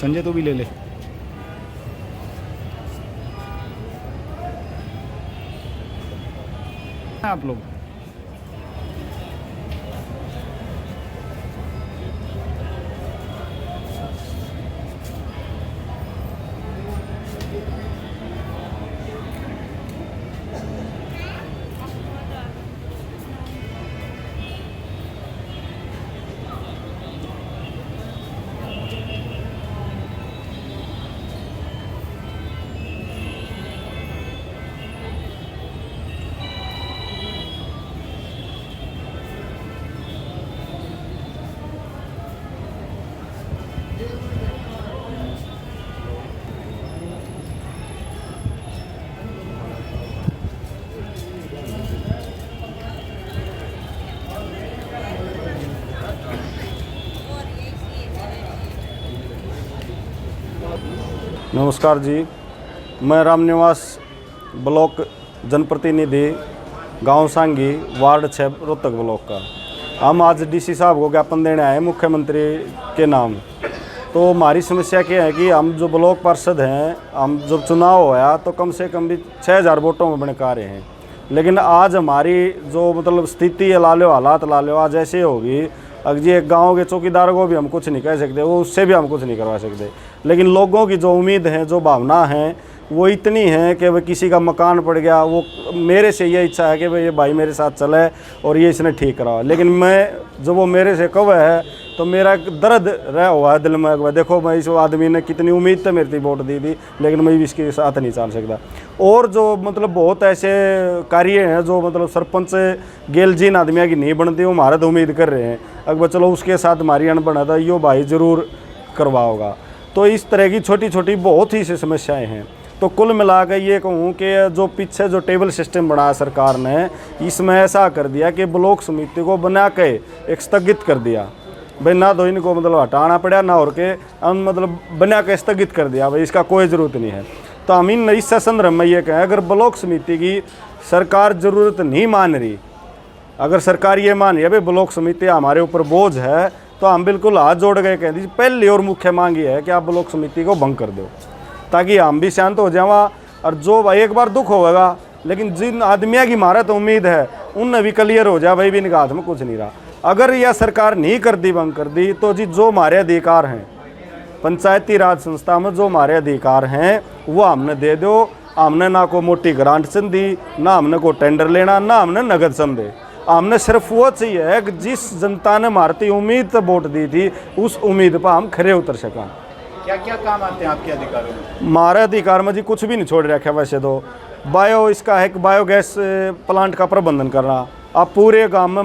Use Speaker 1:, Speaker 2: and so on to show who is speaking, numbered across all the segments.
Speaker 1: संजय तो भी ले ले। आप लोग
Speaker 2: नमस्कार जी, मैं रामनिवास ब्लॉक जनप्रतिनिधि गांव सांगी वार्ड 6 रोहतक ब्लॉक का। हम आज डीसी साहब को ज्ञापन देने आए मुख्यमंत्री के नाम। तो हमारी समस्या क्या है कि हम जो ब्लॉक पार्षद हैं, हम जब चुनाव होया तो कम से कम भी 6000 वोटों में बने रहे हैं, लेकिन आज हमारी जो मतलब स्थिति है ला लो, हालात ला लो आज ऐसे होगी। अगर जी एक गाँव के चौकीदार को भी हम कुछ नहीं कह सकते, वो उससे भी हम कुछ नहीं करवा सकते, लेकिन लोगों की जो उम्मीद है, जो भावना है, वो इतनी है कि भाई किसी का मकान पड़ गया, वो मेरे से ये इच्छा है कि भाई ये भाई मेरे साथ चले और ये इसने ठीक करा। लेकिन मैं जब वो मेरे से कव है तो मेरा एक दर्द रह हुआ है दिल में। देखो मैं इस आदमी ने कितनी उम्मीद तो मेरे वोट दी थी, लेकिन मैं भी इसके साथ नहीं चल सकता। और जो मतलब बहुत ऐसे कार्य हैं जो मतलब सरपंच गेल जिन आदमियों की नहीं बनती, वो हमारा तो उम्मीद कर रहे हैं अगर चलो उसके साथ हमारी अनबना था, यो भाई ज़रूर करवाओगा। तो इस तरह की छोटी छोटी बहुत ही सी समस्याएं हैं। तो कुल मिलाकर ये कहूँ कि जो पीछे जो टेबल सिस्टम बनाया सरकार ने, इसमें ऐसा कर दिया कि ब्लॉक समिति को बना के एक स्थगित कर दिया भाई, ना तो इनको मतलब हटाना पड़ा ना और के हम मतलब बना के स्थगित कर दिया भाई, इसका कोई ज़रूरत नहीं है। तो हम इन इस संदर्भ में ये कहें, अगर ब्लॉक समिति की सरकार ज़रूरत नहीं मान रही, अगर सरकार ये मान रही है भाई ब्लॉक समिति हमारे ऊपर बोझ है, तो हम बिल्कुल हाथ जोड़ गए कह दीजिए। पहली और मुख्य मांग ये है कि आप ब्लॉक समिति को भंग कर दो, ताकि हम भी शांत हो जावा। और जो भाई एक बार दुख होगा, लेकिन जिन आदमियों की हमारा तो उम्मीद है उनने भी क्लियर हो जाए भाई भी इनका हाथ में कुछ नहीं रहा। अगर यह सरकार नहीं कर दी, भंग कर दी, तो जी जो हमारे अधिकार हैं पंचायती राज संस्था में, जो हमारे अधिकार हैं वो हमने दे दो। हमने ना को मोटी ग्रांट दी, ना हमने को टेंडर लेना, ना हमने नगद सम दे। हमने सिर्फ वो चाहिए है कि जिस जनता ने मारती उम्मीद तो वोट दी थी, उस उम्मीद पर हम खरे उतर सकें।
Speaker 1: क्या क्या काम आते हैं आपके अधिकारों में?
Speaker 2: हमारे अधिकार में जी कुछ भी नहीं छोड़ रखा है। वैसे तो इसका है कि बायोगैस प्लांट का प्रबंधन करना। अब पूरे गांव में,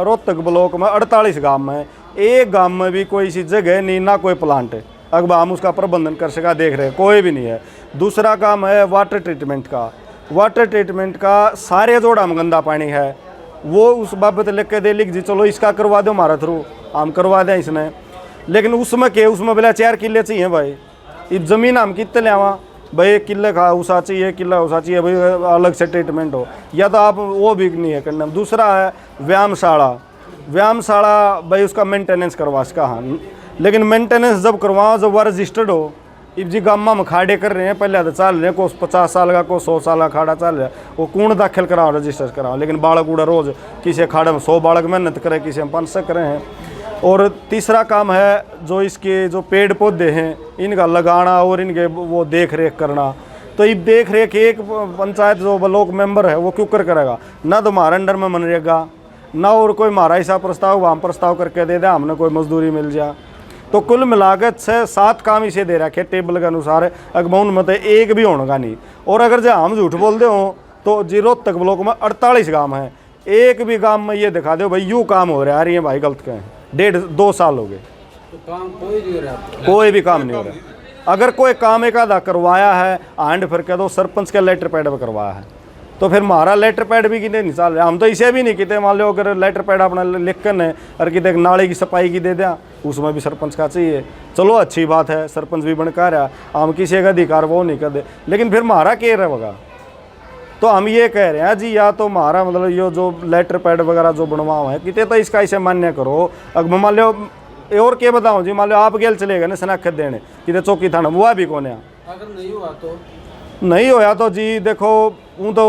Speaker 2: रोहतक ब्लॉक में 48 गांव में, एक गांव में भी कोई सी जगह नहीं, ना कोई प्लांट है अगर हम उसका प्रबंधन कर सका, देख रहे कोई भी नहीं है। दूसरा काम है वाटर ट्रीटमेंट का। वाटर ट्रीटमेंट का सारे जोड़ा में गंदा पानी है, वो उस बाबत लिख के दे, लिख जी चलो इसका करवा दो हमारा थ्रू, हम करवा दें इसने। लेकिन उसमें के उसमें बोला 4 किले चाहिए भाई, इस ज़मीन हम कितने ले आवा भाई, 1 किले का उसा चाहिए, किला उसा चाहिए भाई, अलग से ट्रीटमेंट हो, या तो आप वो भी नहीं है करना। दूसरा है व्यायामशाला भाई, उसका मेंटेनेंस करवा सका। हाँ, लेकिन मेंटेनेंस जब करवाओ जब वह रजिस्टर्ड हो। इब जी गामा में खाड़े कर रहे हैं, पहले तो चल रहे को 50 साल का, को 100 साल का खाड़ा चल रहा है, वो कूण दाखिल कराओ, रजिस्टर कराओ। लेकिन बालक उड़ा रोज़ किसी खाड़े में 100 बालक मेहनत करे, किसी में 500 करे हैं। और तीसरा काम है जो इसके जो पेड़ पौधे हैं इनका लगाना और इनके वो देख रेख करना। तो ये देख रेख एक पंचायत जो ब्लॉक मेंबर है वो क्यों करेगा? ना तो हमारे अंडर में मनरेगा, ना और कोई हमारा ऐसा प्रस्ताव हम प्रस्ताव करके दे दे, हमने कोई मजदूरी मिल जाए। तो कुल मिलाकर 6-7 काम इसे दे रखे टेबल के अनुसार, अगमौन मत एक भी होने का नहीं। और अगर जो हम झूठ बोलते हो तो जी रोहतक ब्लॉक में 48 गांव हैं, एक भी गांव में ये दिखा दो भाई यूँ काम हो रहा है, ये भाई गलत कहें। 1.5-2 साल हो गए
Speaker 3: तो काम कोई नहीं हो रहा,
Speaker 2: कोई भी काम नहीं हो रहा। अगर कोई काम एक आधा करवाया है हैंड फिर कह दो सरपंच के लेटर पैड पर करवाया है, तो फिर हमारा लेटर पैड भी कितने नहीं चल रहा। हम तो इसे भी नहीं किते, मान लो अगर लेटर पैड अपना लिख कर है और कितने नाले की सफाई की दे दिया, उसमें भी सरपंच का चाहिए। चलो अच्छी बात है, सरपंच भी बनकर रहा, हम किसी का अधिकार वो नहीं कर दे, लेकिन फिर हमारा क्या रहेगा? तो हम ये कह रहे हैं जी, या तो हमारा मतलब ये जो लेटर पैड वगैरह जो बनवाओ है कितने, तो इसका इसे मान्य करो। अगर मान लो और क्या बताऊँ जी, मान लो आप गेल चले गए ना शनाख्त देने कि चौकी थाना हुआ भी कौन है।
Speaker 3: अगर नहीं हुआ तो
Speaker 2: नहीं होया तो जी देखो वो तो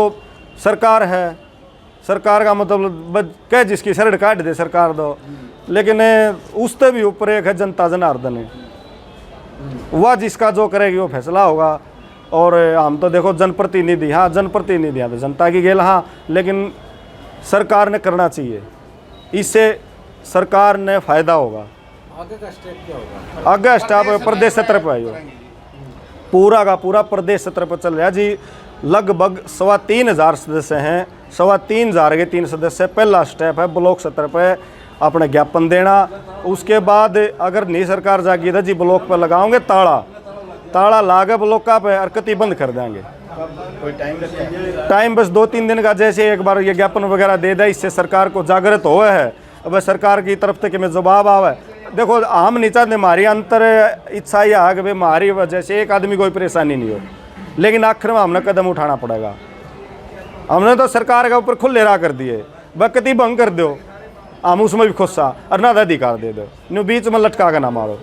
Speaker 2: सरकार है, सरकार का मतलब कह जिसकी सरड़ काट दे सरकार दो, लेकिन उससे भी ऊपर एक है जनता जनार्दन है, वह जिसका जो करेगी वो फैसला होगा। और हम तो देखो जनप्रतिनिधि, हाँ जनप्रतिनिधि तो जनता की गेल, हाँ लेकिन सरकार ने करना चाहिए, इससे सरकार ने फायदा होगा।
Speaker 3: आगे का स्टेप क्या होगा?
Speaker 2: आगे स्टाफ प्रदेश स्तर पर आई हो, पूरा का पूरा प्रदेश स्तर पर चल रहा है जी। लगभग 3,500 सदस्य हैं, 3,500 के 3 सदस्य। पहला स्टेप है ब्लॉक स्तर पर अपने ज्ञापन देना, उसके बाद अगर नहीं सरकार जागी तो जी ब्लॉक पर लगाओगे ताला लागे ब्लॉक का पे हरकती बंद कर देंगे।
Speaker 1: कोई टाइम लगता है?
Speaker 2: टाइम बस 2-3 दिन का, जैसे एक बार ये ज्ञापन वगैरह दे दे, इससे सरकार को जागृत हुए है। अब सरकार की तरफ से कि मैं जवाब आवे, देखो हम नहीं चाहते हमारी अंतर इच्छा यह है कि भाई हमारी वजह से एक आदमी कोई परेशानी नहीं हो, लेकिन आखिर में हमने कदम उठाना पड़ेगा। हमने तो सरकार के ऊपर खुले राह कर दिए, बकती भंग कर दो, हम उसमें भी खुश और ना अधिकार दे दो, न्यू बीच में लटका के ना मारो।